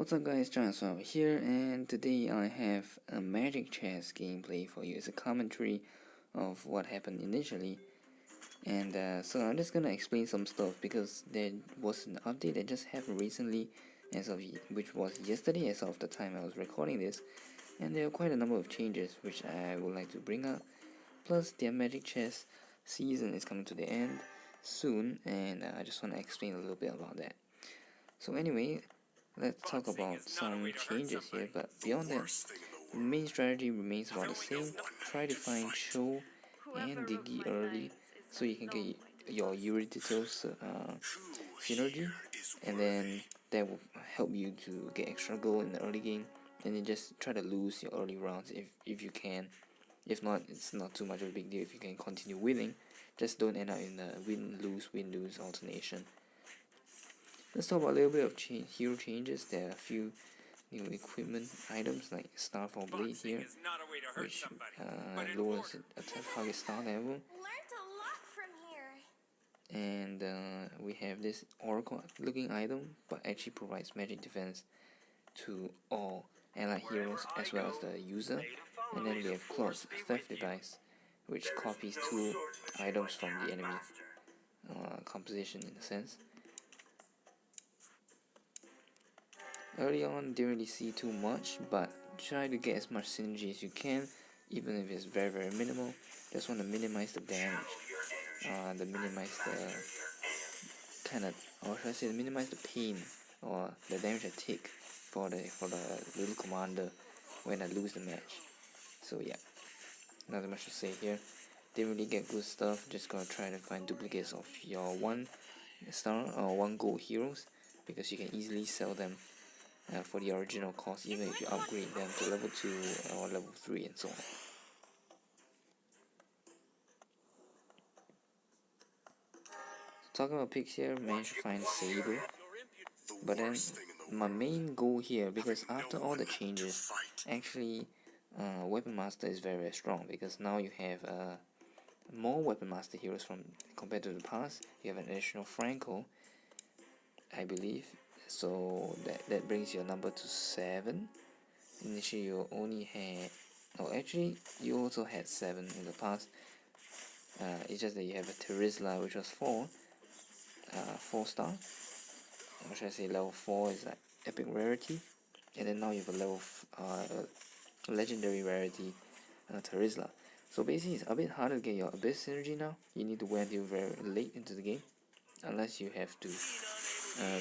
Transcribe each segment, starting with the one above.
What's up guys, changeup here, and today I have a magic chess gameplay for you. It's a commentary of what happened initially, and so I'm just gonna explain some stuff because there was an update that just happened recently, which was yesterday as of the time I was recording this, and there are quite a number of changes which I would like to bring up. Plus, their magic chess season is coming to the end soon, and I just want to explain a little bit about that. So anyway, let's talk about some changes here, but beyond that, the main strategy remains about the same. Try to find Cho and Diggy early so you can get your Eurydice synergy, and then that will help you to get extra gold in the early game, and then just try to lose your early rounds if you can. If not, it's not too much of a big deal if you can continue winning. Just don't end up in the win-lose alternation. Let's talk about a little bit of hero changes. There are a few new equipment items like Starfall Blade here, which lowers a target star level. And we have this Oracle looking item, but actually provides magic defense to all allied heroes as well as the user. And then we have Claw's Theft Device, which copies two items from the enemy composition in a sense. Early on, didn't really see too much, but try to get as much synergy as you can, even if it's very minimal. Just want to minimize the damage, minimize the pain or the damage I take for the little commander when I lose the match. So yeah, nothing much to say here. Didn't really get good stuff. Just gonna try to find duplicates of your 1 star or 1 gold heroes, because you can easily sell them for the original cost, even if you upgrade them to level 2 or level 3 and so on. Talking about picks here, managed to find Saber, but then my main goal here, because after all the changes, actually Weapon Master is very strong, because now you have more Weapon Master heroes compared to the past. You have an additional Franco, I believe, so that brings your number to 7. Initially you only had, actually you also had 7 in the past. It's just that you have a Terizla, which was 4 star, or should I say level 4 is like epic rarity, and then now you have a level legendary rarity Terizla. So basically it's a bit harder to get your Abyss synergy now. You need to wait until very late into the game, unless you have to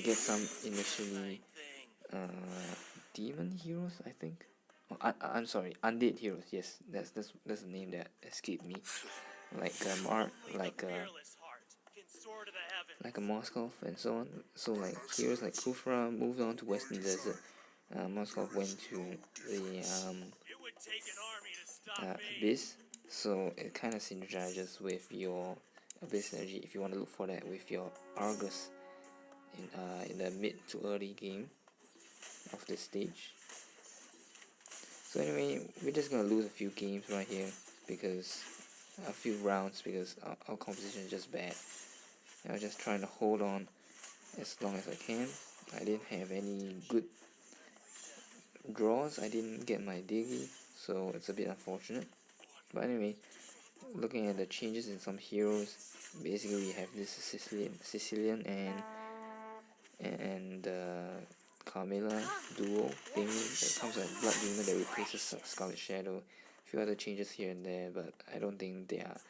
get some initially demon heroes, I think. Oh, I'm sorry, undead heroes. Yes, that's the name that escaped me. Like a Moskov and so on. So like heroes like Kufra moved on to Western Desert. Moskov went to the Abyss. So it kind of synergizes with your Abyss energy if you want to look for that with your Argus in the mid to early game of this stage. So anyway, we're just gonna lose a few games right here, because a few rounds, because our composition is just bad. I was just trying to hold on as long as I can. I didn't have any good draws. I didn't get my Diggy, so it's a bit unfortunate. But anyway, looking at the changes in some heroes, basically we have this Sicilian and Carmilla duo thingy that comes with Blood Demon that replaces Scarlet Shadow. A few other changes here and there, but I don't think they are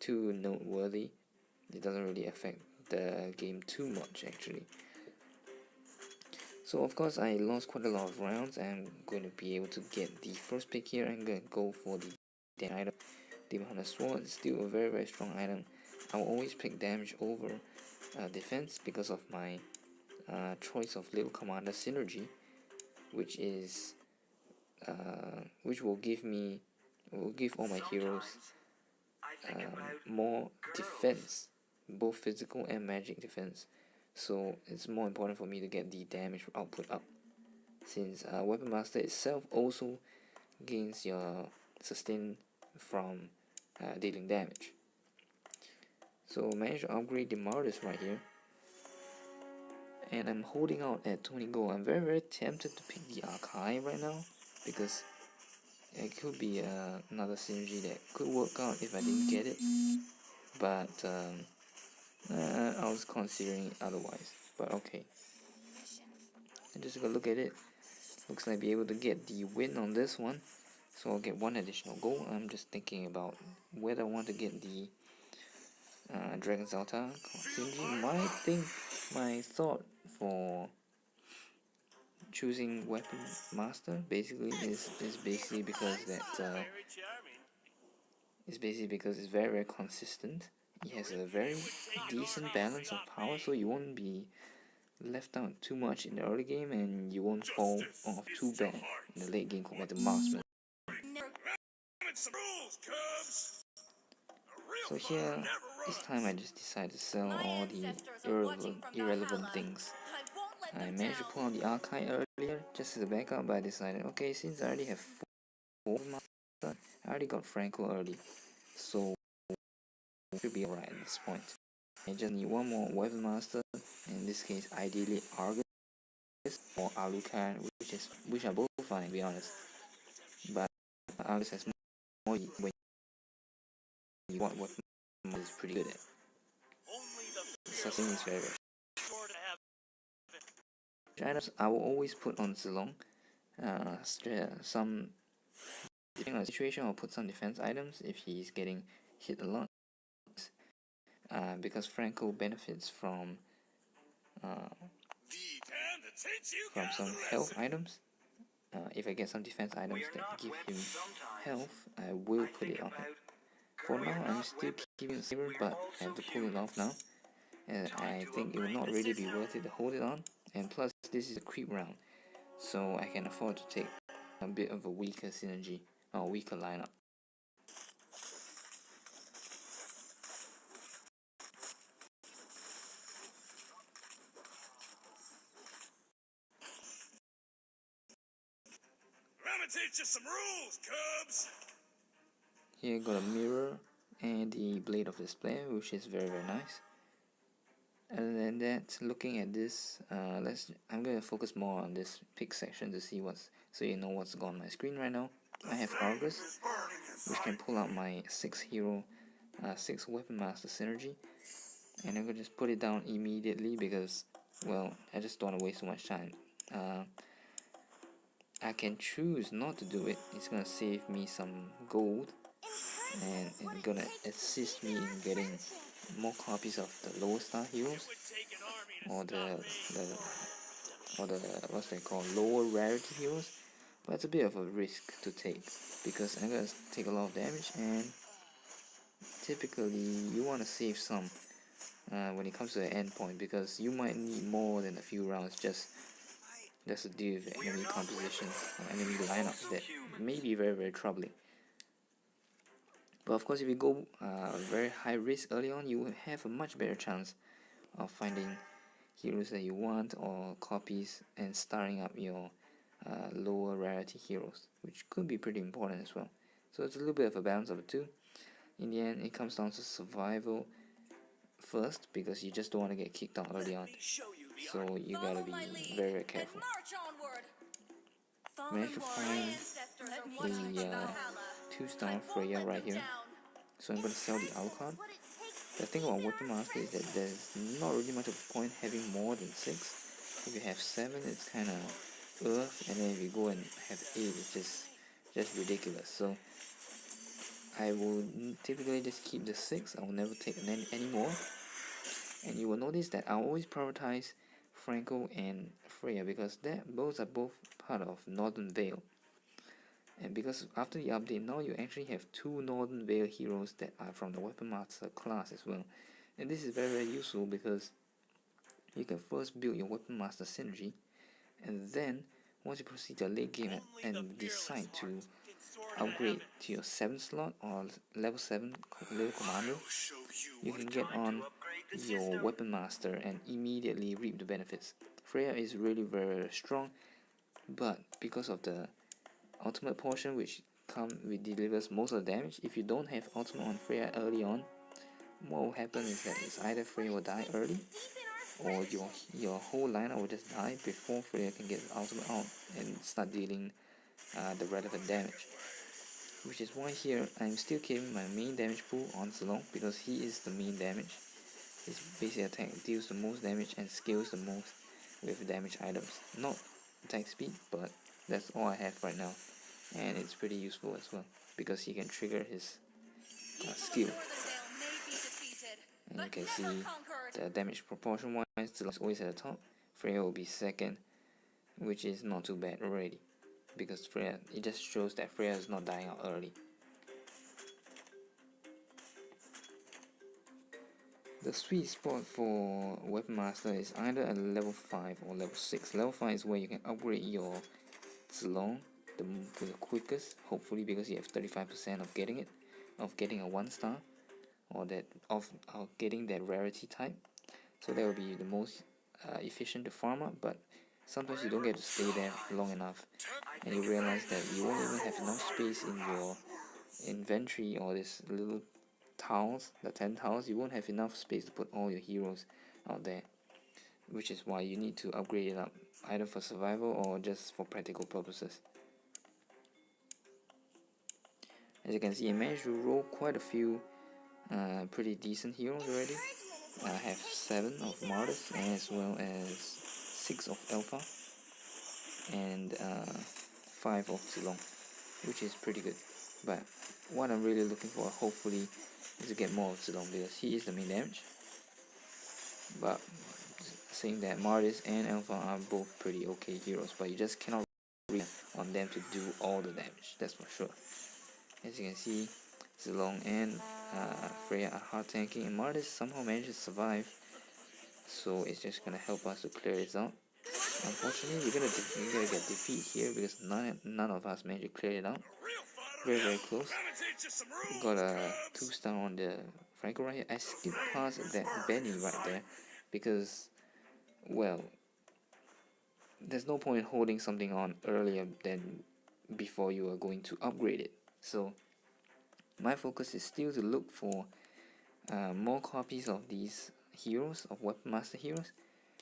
too noteworthy. It doesn't really affect the game too much actually. So of course I lost quite a lot of rounds. I'm going to be able to get the first pick here. I'm going to go for the item. Demon Hunter Sword is still a very strong item. I will always pick damage over defense because of my choice of Little Commander synergy, which will give all my heroes more defense, both physical and magic defense. So it's more important for me to get the damage output up, since Weapon Master itself also gains your sustain from dealing damage. So manage to upgrade the Martyrs right here. and I'm holding out at 20 gold. I'm very tempted to pick the archive right now because it could be another synergy that could work out if I didn't get it, but I was considering otherwise. But okay, I'm just gonna look at it. Looks like I'll be able to get the win on this one, so I'll get one additional goal. I'm just thinking about whether I want to get the Dragon's Altar synergy. My thought for choosing Weapon Master basically is basically because that it's very consistent. It has a very decent balance of power, so you won't be left out too much in the early game, and you won't fall off too bad in the late game compared to Marksman. So here, this time I just decided to sell all the irrelevant things. I managed to pull out the archive earlier just as a backup, but I decided, okay, since I already have 4 master, I already got Franco early, so it should be alright at this point. I just need one more weapon master, in this case ideally Argus or Alucard, which are both fine to be honest. But Argus has more when you want weapon is pretty good at. Sustain is very items I will always put on Zilong. Some depending on the situation, I'll put some defense items if he's getting hit a lot. Because Franco benefits from some health items. If I get some defense items that give him health, I will put it on him. For now, I'm still keeping it saver, but I have to pull it off now. And I think it will not really be worth it to hold it on. And plus, this is a creep round, so I can afford to take a bit of a weaker synergy or weaker lineup. Teach you some rules, Cubs. Here got a mirror and the blade of display, which is very nice. Other than that, looking at this, I'm gonna focus more on this pick section to see so you know what's on my screen right now. I have Argus, which can pull out my 6 hero, 6 weapon master synergy, and I'm gonna just put it down immediately because, well, I just don't want to waste so much time. I can choose not to do it. It's gonna save me some gold, and it's gonna assist me in getting more copies of the lower star heroes, or the what's they called, lower rarity heroes. But it's a bit of a risk to take because I'm gonna take a lot of damage, and typically you want to save some when it comes to the end point, because you might need more than a few rounds just to deal with enemy compositions or enemy lineups that may be very troubling. But of course, if you go very high risk early on, you will have a much better chance of finding heroes that you want or copies and starting up your lower rarity heroes, which could be pretty important as well. So it's a little bit of a balance of the two. In the end, it comes down to survival first, because you just don't want to get kicked out early on. So you gotta be very careful. Managed to find a 2-star Freya right here, so I'm gonna sell the Alucard. The thing about Weapon Master is that there's not really much of a point having more than 6. If you have 7, it's kind of earth, and then if you go and have 8, it's just ridiculous. So I will typically just keep the 6. I will never take any more. And you will notice that I always prioritize Franco and Freya because those are both part of Northern Vale. And because after the update, now you actually have 2 Northern Vale heroes that are from the Weapon Master class as well. And this is very useful because you can first build your Weapon Master synergy, and then once you proceed to late game and decide to upgrade to your 7th slot or level 7 little commander, you can get on your Weapon Master and immediately reap the benefits. Freya is really very strong, but because of the ultimate portion, which delivers most of the damage, if you don't have ultimate on Freya early on, what will happen is that either Freya will die early, or your whole lineup will just die before Freya can get the ultimate out and start dealing the relevant damage. Which is why here I'm still keeping my main damage pool on Zilong, because he is the main damage. His basic attack deals the most damage and scales the most with damage items. Not attack speed, but that's all I have right now. And it's pretty useful as well, because he can trigger his skill. And you can see the damage proportion wise, Zilong is always at the top. Freya will be second, which is not too bad already, because Freya, it just shows that Freya is not dying out early. The sweet spot for Weapon Master is either at level 5 or level 6. Level 5 is where you can upgrade your Zilong the quickest, hopefully, because you have 35% of getting it, of getting a 1 star, or that of getting that rarity type. So that will be the most efficient to farm up, but sometimes you don't get to stay there long enough, and you realize that you won't even have enough space in your inventory or this little tiles, the 10 tiles. You won't have enough space to put all your heroes out there, which is why you need to upgrade it up, either for survival or just for practical purposes. As you can see, I managed to roll quite a few pretty decent heroes already. I have 7 of Martyrs, as well as 6 of Alpha, and 5 of Zilong, which is pretty good. But what I'm really looking for, hopefully, is to get more of Zilong, because he is the main damage. But saying that, Martyrs and Alpha are both pretty okay heroes, but you just cannot rely on them to do all the damage, that's for sure. As you can see, Zilong and Freya are hard tanking, and Martyrs somehow managed to survive, so it's just gonna help us to clear this out. Unfortunately, we're gonna get defeat here, because none of us managed to clear it out. Very close. Got a 2 star on the Franco right here. I skipped past that Benny right there, because, well, there's no point holding something on earlier than before you are going to upgrade it. So my focus is still to look for more copies of these heroes, of Weapon Master heroes,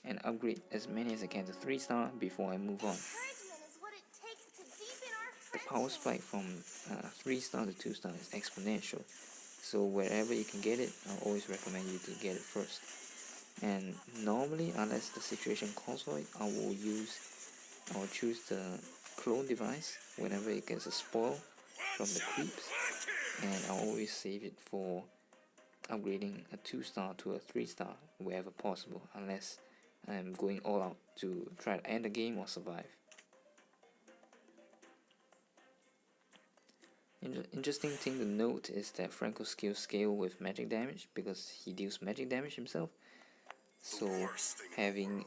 and upgrade as many as I can to 3 star before I move on. The power spike from 3 star to 2 star is exponential, so wherever you can get it, I'll always recommend you to get it first. And normally, unless the situation calls for it, I will choose the clone device whenever it gets a spoil from the creeps, and I'll always save it for upgrading a 2 star to a 3 star wherever possible, unless I'm going all out to try to end the game or survive. Interesting thing to note is that Franco's skills scale with magic damage, because he deals magic damage himself. So having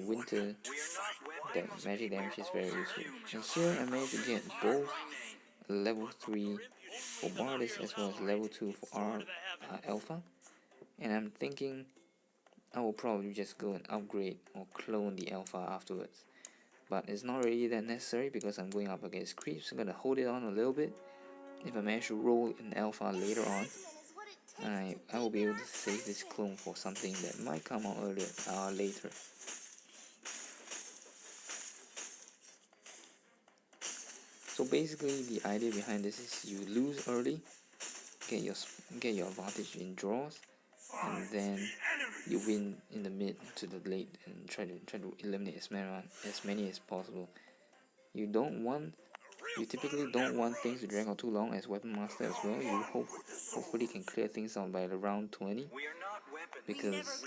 winter that magic damage is very useful. And here I managed to get both level 3 for Bardis as well as level 2 for Alpha, and I'm thinking I will probably just go and upgrade or clone the Alpha afterwards. But it's not really that necessary, because I'm going up against creeps. I'm gonna hold it on a little bit. If I manage to roll an Alpha later on, I will be able to save this clone for something that might come out later. So basically, the idea behind this is you lose early, get your advantage in draws, and then you win in the mid to the late and try to eliminate as many as possible. You typically don't want things to drag on too long as Weapon Master as well. You hopefully can clear things out by around 20, because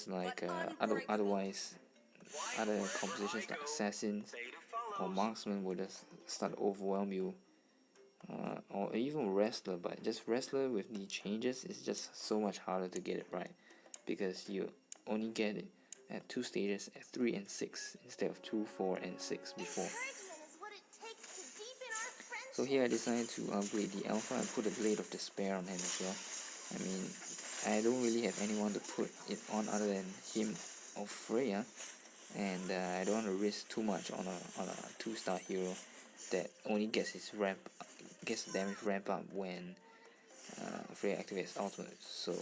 like otherwise other compositions like Assassins or Marksman will just start to overwhelm you, or even Wrestler. But just Wrestler with the changes is just so much harder to get it right, because you only get it at 2 stages, at 3 and 6 instead of 2, 4 and 6 before. So here I decided to upgrade the Alpha and put a Blade of Despair on him as well. I mean, I don't really have anyone to put it on other than him or Freya, and I don't want to risk too much on a 2 star hero that only gets the damage ramp up when Freya activates ultimate. So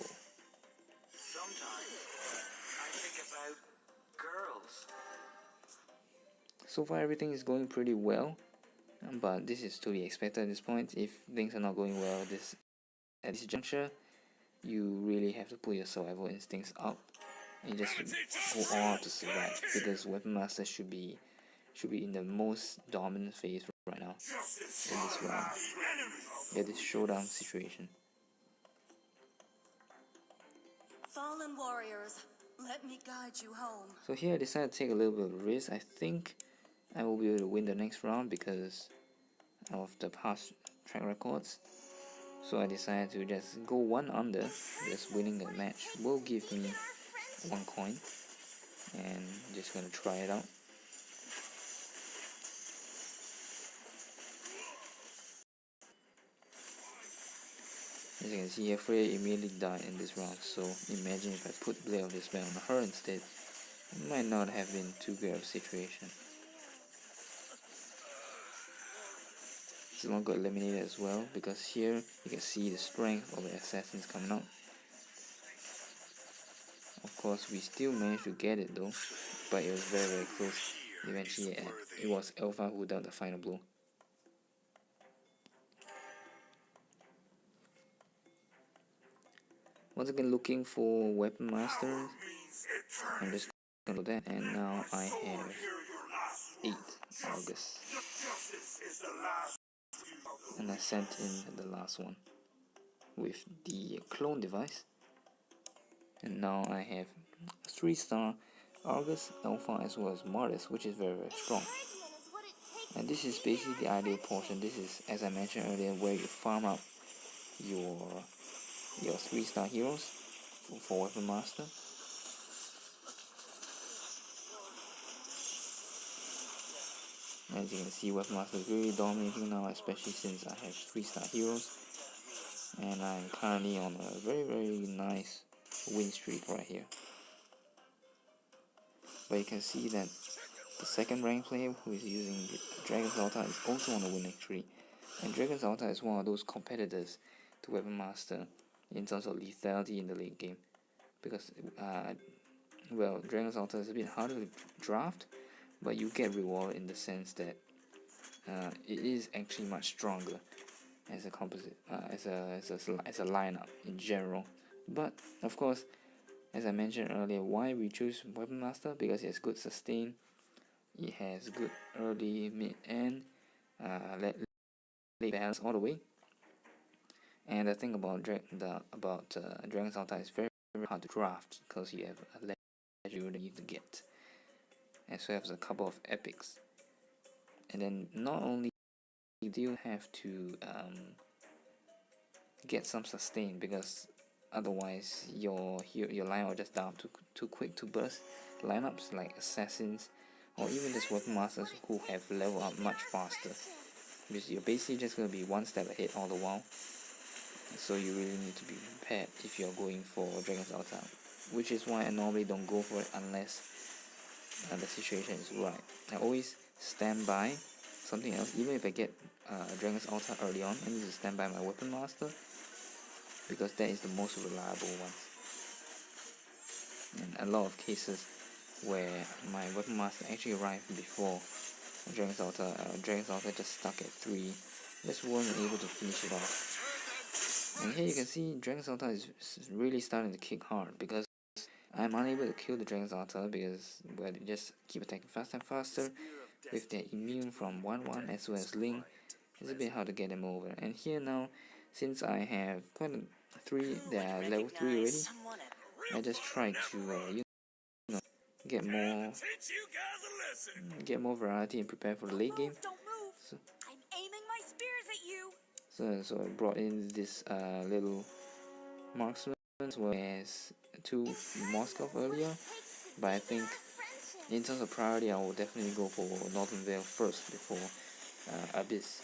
So far everything is going pretty well, but this is to be expected at this point. If things are not going well at this juncture, you really have to put your survival instincts up and just go all out to survive, because Weapon Master should be in the most dominant phase right now in this round. Yeah, this showdown situation. Fallen warriors, let me guide you home. So here I decided to take a little bit of risk. I think I will be able to win the next round because of the past track records. So I decided to just go one under. Just winning the match will give me 1 coin, and just gonna try it out. As you can see here, Freya immediately died in this round, so imagine if I put Blade of Despair on her instead. It might not have been too good of a situation. Zilong got eliminated as well, because here you can see the strength of the assassins coming out. Of course, we still managed to get it though, but it was very close. Eventually, it was Alpha who dealt the final blow. Once again, looking for Weapon Master. I'm just gonna do that, and now I have 8 August. And I sent in the last one with the clone device. And now I have 3-star August, Alpha, as well as Martis, which is very strong. And this is basically the ideal portion. This is, as I mentioned earlier, where you farm up your 3-star heroes for Weapon Master. As you can see, Weapon Master is really dominating now, especially since I have 3-star heroes. And I'm currently on a very nice win streak right here. But you can see that the second ranked player who is using Dragon's Altar is also on a winning streak. And Dragon's Altar is one of those competitors to Weapon Master in terms of lethality in the late game. Because, well, Dragon's Altar is a bit harder to draft, but you get rewarded in the sense that it is actually much stronger as a composite, as a lineup in general. But of course, as I mentioned earlier, why we choose Weapon Master? Because it has good sustain, it has good early, mid, and late balance all the way. And the thing about Dragon's Altar is very hard to draft because you have a legendary that you need to get, as well as a couple of epics. And then not only do you have to get some sustain, because otherwise your line will just die too quick to burst. Lineups like assassins or even just Weapon Masters who have leveled up much faster, because you're basically just going to be one step ahead all the while. So you really need to be prepared if you're going for Dragon's Altar, which is why I normally don't go for it unless the situation is right. I always stand by something else. Even if I get Dragon's Altar early on, I need to stand by my Weapon Master, because that is the most reliable one. And a lot of cases where my Weapon Master actually arrived before Dragon's Altar just stuck at 3, just weren't able to finish it off. And here you can see Dragon's Altar is really starting to kick hard, because I'm unable to kill the Dragon's Altar because, well, they just keep attacking faster and faster with their immune from 1-1 as well as Link. It's a bit hard to get them over. And here now, since I have quite a 3 that are level 3 already, I just try to get more variety and prepare for the late game. So I brought in this little marksman as well as 2 Moskov earlier, but I think in terms of priority I will definitely go for Northern Vale first before Abyss.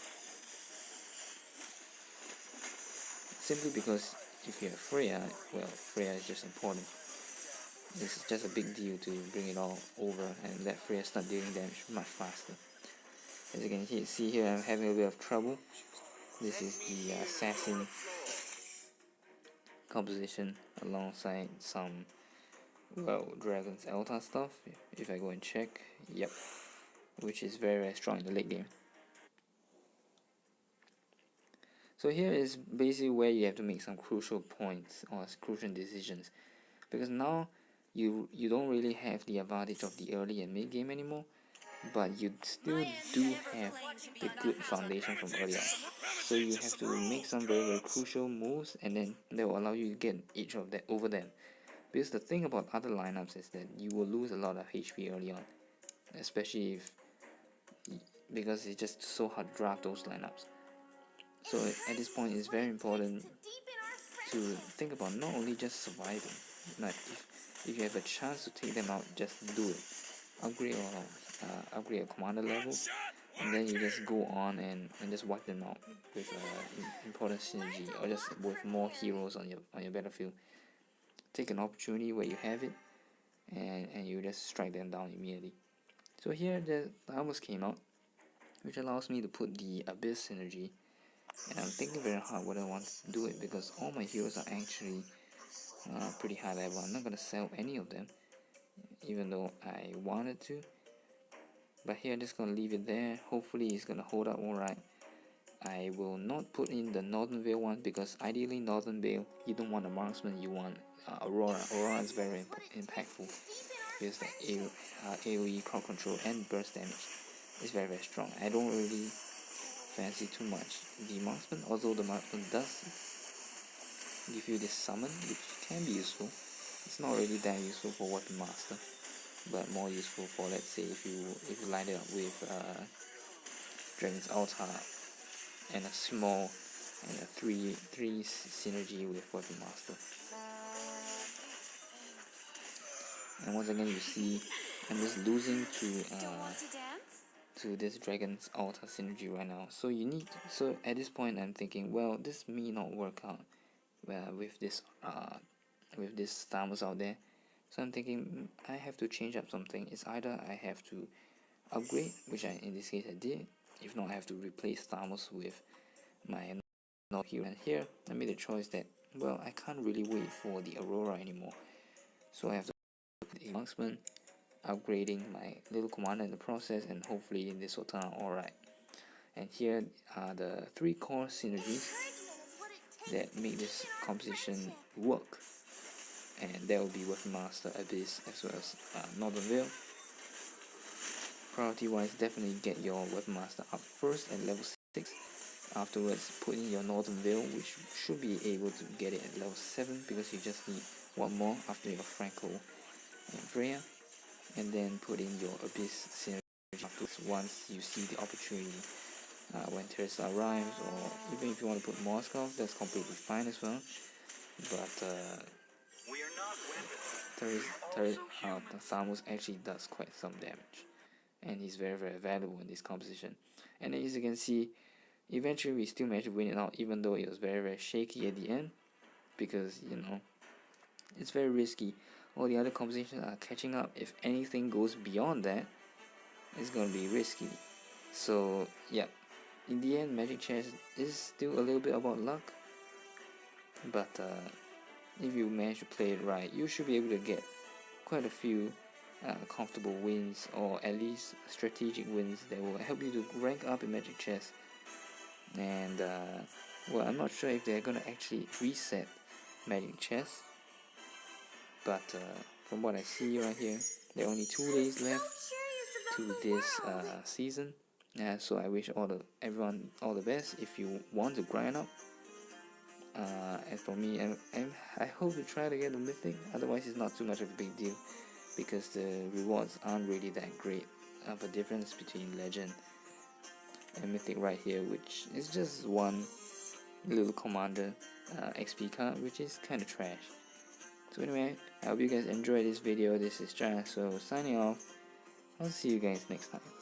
Simply because if you have Freya, well, Freya is just important. It's just a big deal to bring it all over and let Freya start dealing damage much faster. As you can see here, I'm having a bit of trouble. This is the assassin composition alongside some well, Dragon's Alta stuff. If I go and check, yep, which is very strong in the late game. So here is basically where you have to make some crucial points or crucial decisions, because now you don't really have the advantage of the early and mid game anymore, but you still do have the good foundation from early on. So you have to make some very crucial moves, and then that will allow you to get each of that over them. Because the thing about other lineups is that you will lose a lot of HP early on, especially if because it's just so hard to draft those lineups. So at this point, it's very important to think about not only just surviving. Like if you have a chance to take them out, just do it. Upgrade your commander level, and then you just go on and just wipe them out with important synergy, or just with more heroes on your battlefield. Take an opportunity where you have it, and you just strike them down immediately. So here the Thanos came out, which allows me to put the Abyss synergy, and I'm thinking very hard whether I want to do it, because all my heroes are actually pretty high level. I'm not gonna sell any of them, even though I wanted to. But here I'm just gonna leave it there. Hopefully it's gonna hold up alright. I will not put in the Northern Veil one, because ideally Northern Veil, you don't want a marksman, you want Aurora. Aurora is very impactful, because the AoE, crowd control, and burst damage is very strong. I don't really fancy too much the marksman, although the marksman does give you this summon, which can be useful. It's not really that useful for weapon master, but more useful for, let's say, if you line it up with Dragon's Altar and a small and a 3 synergy with weapon master. And once again, you see I'm just losing to this Dragon's Altar synergy right now. So so at this point I'm thinking, well, this may not work out with this Thanos out there. So I'm thinking I have to change up something. It's either I have to upgrade, which in this case I did. If not, I have to replace Thanos with my not hero. And here I made the choice that, well, I can't really wait for the Aurora anymore. So I have to put a marksman, upgrading my little commander in the process, and hopefully this will turn out alright. And here are the 3 core synergies that make this composition work, and that will be Weapon Master, Abyss, as well as Northern Veil. Priority wise, definitely get your Weapon Master up first at level 6. Afterwards, put in your Northern Veil, which should be able to get it at level 7, because you just need one more after your Franco and Freya. And then put in your Abyss synergy afterwards once you see the opportunity. When Teresa arrives, or even if you want to put Moskov, that's completely fine as well. But Thanos actually does quite some damage, and he's very valuable in this composition. And as you can see, eventually we still managed to win it out, even though it was very shaky at the end, because it's very risky. All the other compositions are catching up. If anything goes beyond that, it's gonna be risky. So yeah, in the end, Magic Chess is still a little bit about luck, but if you manage to play it right, you should be able to get quite a few comfortable wins, or at least strategic wins that will help you to rank up in Magic Chess. And well, I'm not sure if they're gonna actually reset Magic Chess, but from what I see right here, there are only 2 days left to this season. So I wish everyone all the best if you want to grind up. As for me, I hope to try to get the mythic. Otherwise, it's not too much of a big deal, because the rewards aren't really that great of a difference between legend and mythic right here, which is just one little commander XP card, which is kind of trash. So anyway, I hope you guys enjoyed this video. This is Jai, so signing off. I'll see you guys next time.